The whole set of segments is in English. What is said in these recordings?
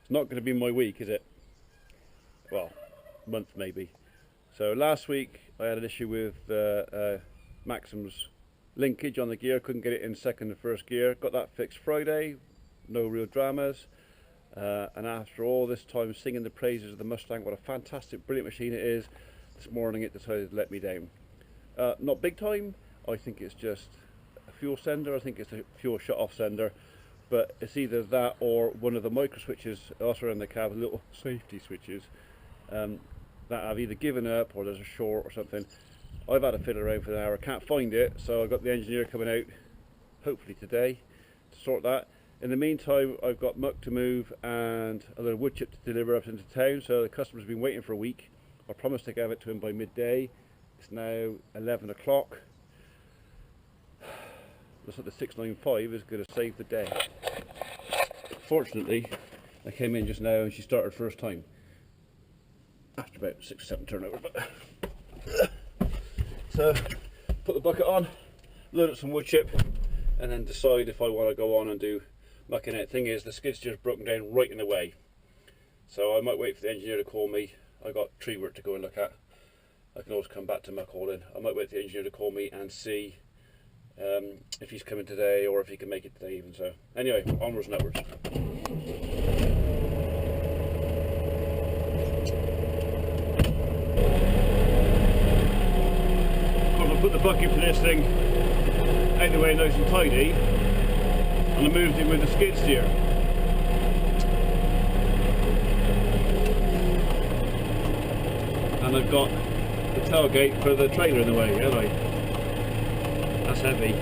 It's not going to be my week, is it? Well, month maybe. So last week I had an issue with Maxim's linkage on the gear. Couldn't get it in second and first gear. Got that fixed Friday. No real dramas. And after all this time singing the praises of the Mustang, what a fantastic, brilliant machine it is, this morning it decided to let me down. Not big time. I think it's just a fuel sender. I think it's a fuel shut-off sender. But it's either that or one of the micro switches also around the cab, little safety switches, that I've either given up or there's a short or something. I've had to fiddle around for an hour, can't find it, so I've got the engineer coming out hopefully today to sort that. In the meantime, I've got muck to move and a little wood chip to deliver up into town, so the customer's been waiting for a week. I promised to give it to him by midday. It's now 11 o'clock. Looks like the 695 is going to save the day. Fortunately, I came in just now and she started first time. After about 6 or 7 turnovers. So, put the bucket on, load up some wood chip, and then decide if I want to go on and do mucking it. Thing is, the skid steer's broken down right in the way. So I might wait for the engineer to call me. I got tree work to go and look at. I can always come back to muck hauling. I might wait for the engineer to call me and see if he's coming today or if he can make it today even. So anyway, onwards and upwards. I'll put the bucket for this thing out of the way nice and tidy, and I moved it with the skid steer. And I've got the tailgate for the trailer in the way, haven't I? That's heavy.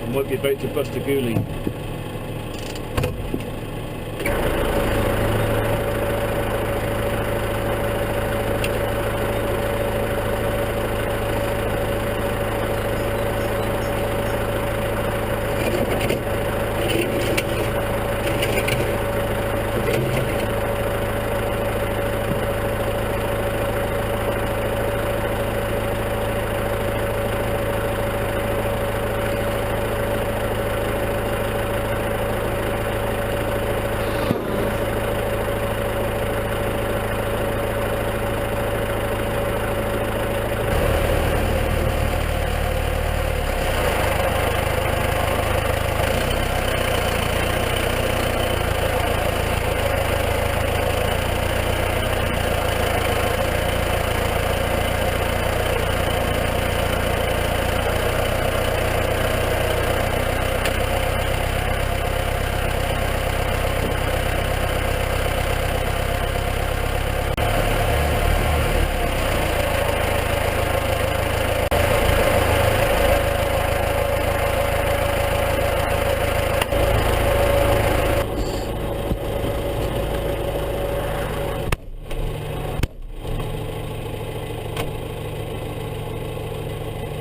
I might be about to bust a ghoulie.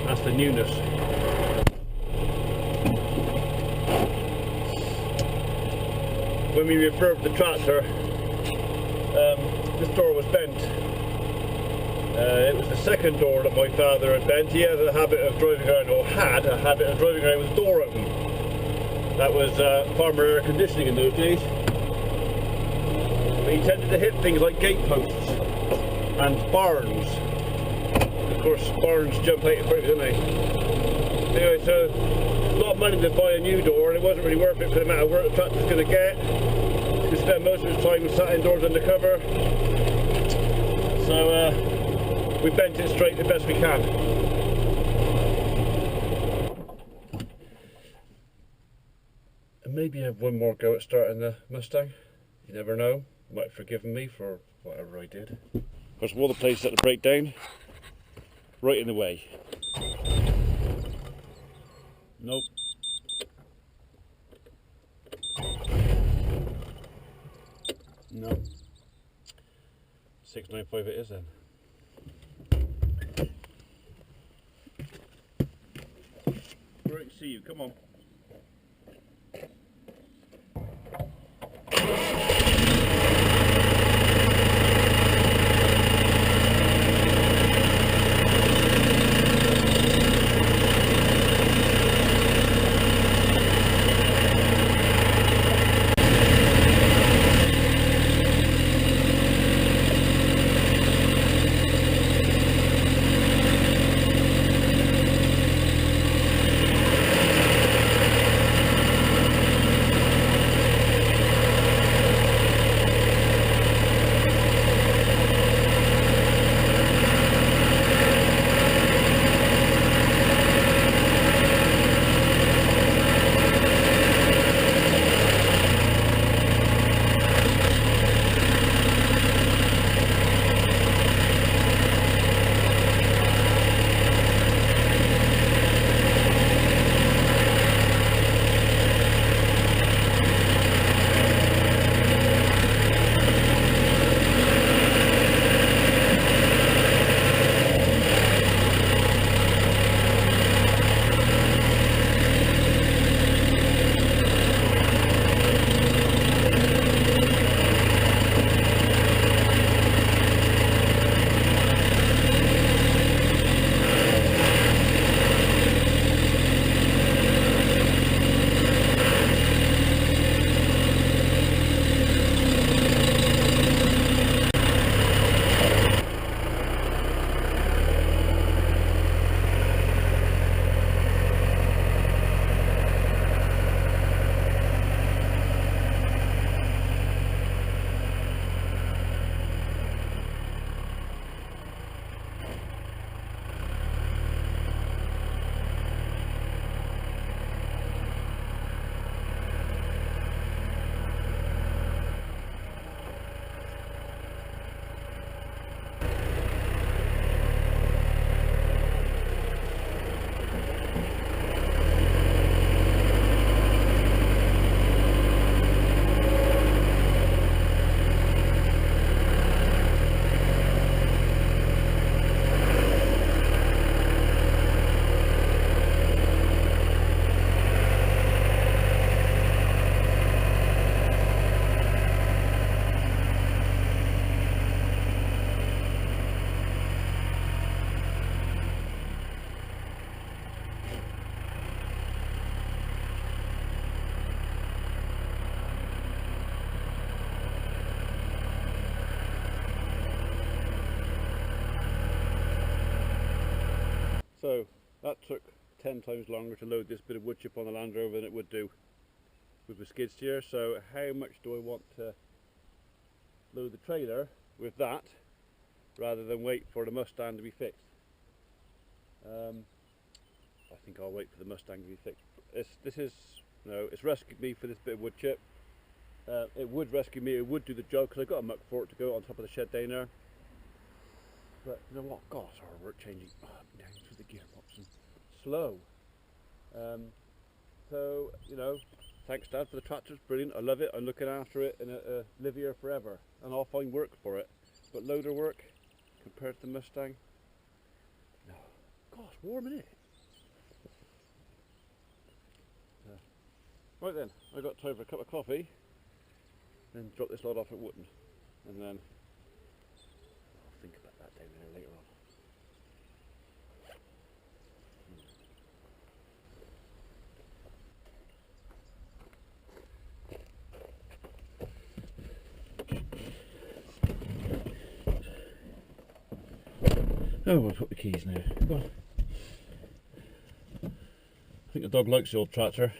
That's the newness. When we refurbed the tractor, this door was bent. It was the second door that my father had bent. He has a habit of driving around, or had a habit of driving around with the door open. That was farmer air conditioning in those days. But he tended to hit things like gate posts and barns. Of course, barns jump out of don't they? Anyway, so a lot of money to buy a new door, and it wasn't really worth it for the amount of work the tractor's going to get. He spent most of his time sat indoors under cover. So we bent it straight the best we can. And maybe have one more go at starting the Mustang. You never know. You might have forgiven me for whatever I did. Of course, of all the places that to break down, right in the way. Nope. No. 695 it is then. Great to see you, come on. So that took 10 times longer to load this bit of wood chip on the Land Rover than it would do with the skid steer. So how much do I want to load the trailer with that rather than wait for the Mustang to be fixed? I think I'll wait for the Mustang to be fixed. It's rescued me for this bit of wood chip. It would rescue me, it would do the job, because I've got a muck for it to go on top of the shed down there. But you know what, God, it's hard work changing up and down through the gearbox and slow. So, you know, thanks Dad for the tractor, it's brilliant, I love it, I'm looking after it and it'll live here forever. And I'll find work for it. But loader work, compared to the Mustang, no. God, it's warm, isn't it? Right then, I got time for a cup of coffee, then drop this lot off at Wootton, and then I'll think about that down there later on. Oh, we'll put the keys now. Come on. I think the dog likes the old tractor.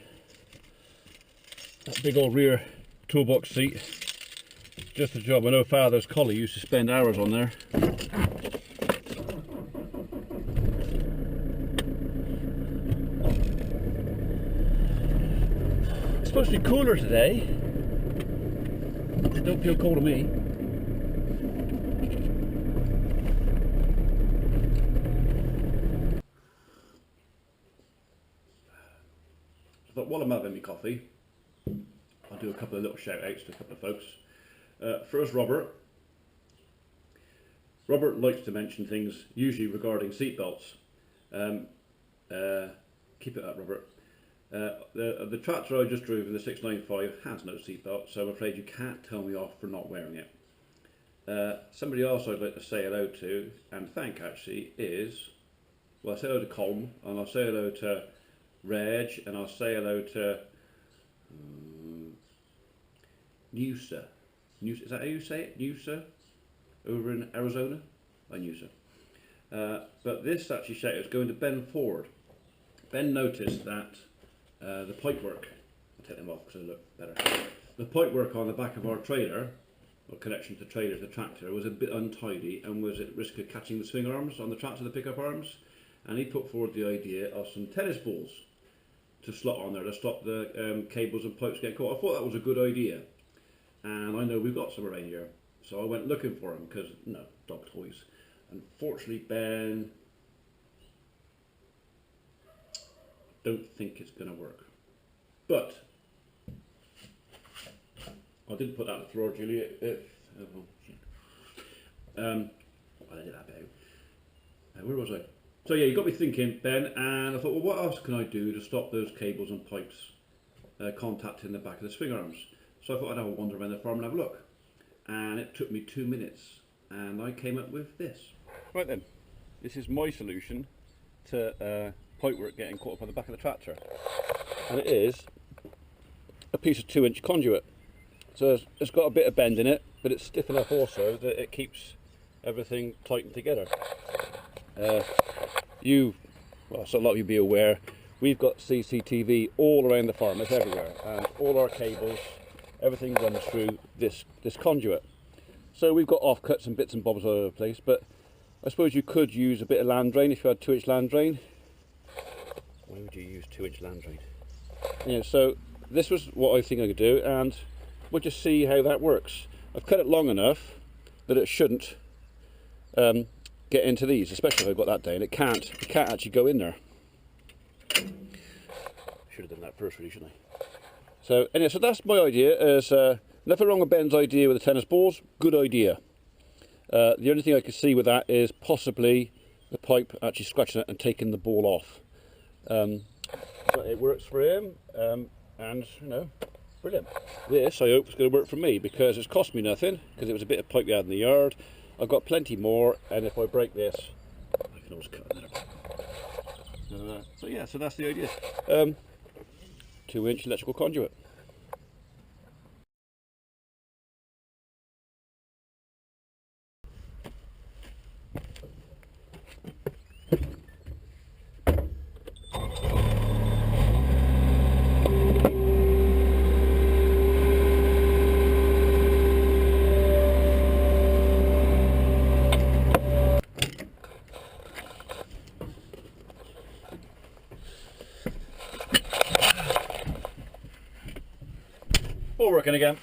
That big old rear toolbox seat, just a job. I know Father's collie used to spend hours on there. It's supposed to be cooler today. It don't feel cold to me. But while I'm having my coffee, I'll do a couple of little shout outs to a couple of folks. First, Robert. Robert likes to mention things, usually regarding seatbelts. Keep it up, Robert. The tractor I just drove in the 695 has no seatbelt, so I'm afraid you can't tell me off for not wearing it. Somebody else I'd like to say hello to, and thank actually, is, well, I say hello to Colm, and I'll say hello to Reg, and I'll say hello to Noosa. Is that how you say it? Noosa? Over in Arizona? I Noosa. But this actually shout is going to Ben Ford. Ben noticed that the pipework, I'll take them off because they look better. The pipework on the back of our trailer, or connection to trailer to the tractor, was a bit untidy and was at risk of catching the swing arms on the tractor, the pickup arms. And he put forward the idea of some tennis balls to slot on there to stop the cables and pipes getting caught. I thought that was a good idea, and I know we've got some around here, so I went looking for them because no dog toys. Unfortunately, Ben, don't think it's going to work. But I didn't put that on the floor, Julia. I did that bit. Where was I? So yeah, you got me thinking, Ben, and I thought, well, what else can I do to stop those cables and pipes contacting the back of the swing arms? So I thought I'd have a wander around the farm and have a look. And it took me 2 minutes, and I came up with this. Right then, this is my solution to pipework getting caught up on the back of the tractor. And it is a piece of 2-inch conduit. So it's got a bit of bend in it, but it's stiff enough also that it keeps everything tightened together. So a lot of you be aware, we've got CCTV all around the farm, it's everywhere, and all our cables, everything runs through this conduit. So we've got offcuts and bits and bobs all over the place, but I suppose you could use a bit of land drain if you had 2-inch land drain. Why would you use 2-inch land drain? Yeah, so this was what I think I could do, and we'll just see how that works. I've cut it long enough that it shouldn't get into these, especially if I've got that down. It can't actually go in there. Should have done that first, really, shouldn't I? So anyway, so that's my idea. Is nothing wrong with Ben's idea with the tennis balls. Good idea. The only thing I could see with that is possibly the pipe actually scratching it and taking the ball off. But it works for him, and you know, brilliant. This I hope is going to work for me because it's cost me nothing because it was a bit of pipe we had in the yard. I've got plenty more, and if I break this, I can always cut another bit. So yeah, so that's the idea. 2-inch electrical conduit. All working again.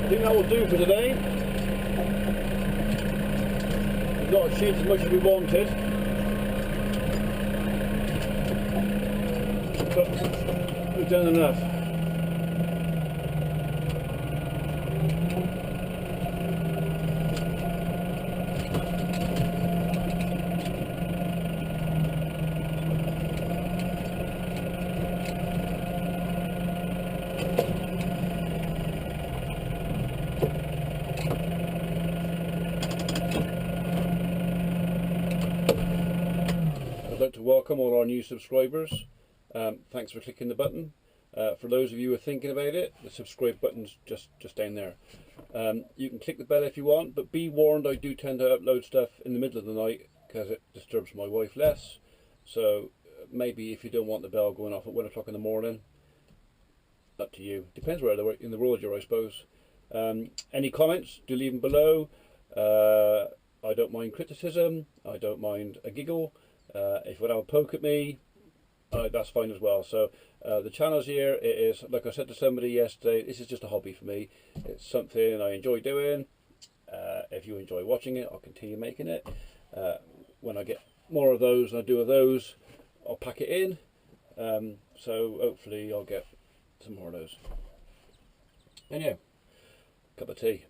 I think that will do for today. We've not achieved as much as we wanted, but we've done enough. I'd like to welcome all our new subscribers. Thanks for clicking the button. For those of you who are thinking about it, the subscribe button's just down there. You can click the bell if you want, but be warned, I do tend to upload stuff in the middle of the night because it disturbs my wife less. So maybe if you don't want the bell going off at 1 o'clock in the morning, up to you. Depends where in the world you're, I suppose. Any comments, do leave them below. I don't mind criticism. I don't mind a giggle. If you want to have a poke at me, that's fine as well. So the channel's here. It is, like I said to somebody yesterday, this is just a hobby for me. It's something I enjoy doing. If you enjoy watching it, I'll continue making it. When I get more of those and I do of those, I'll pack it in. So hopefully I'll get some more of those. Anyhow, Cup of tea.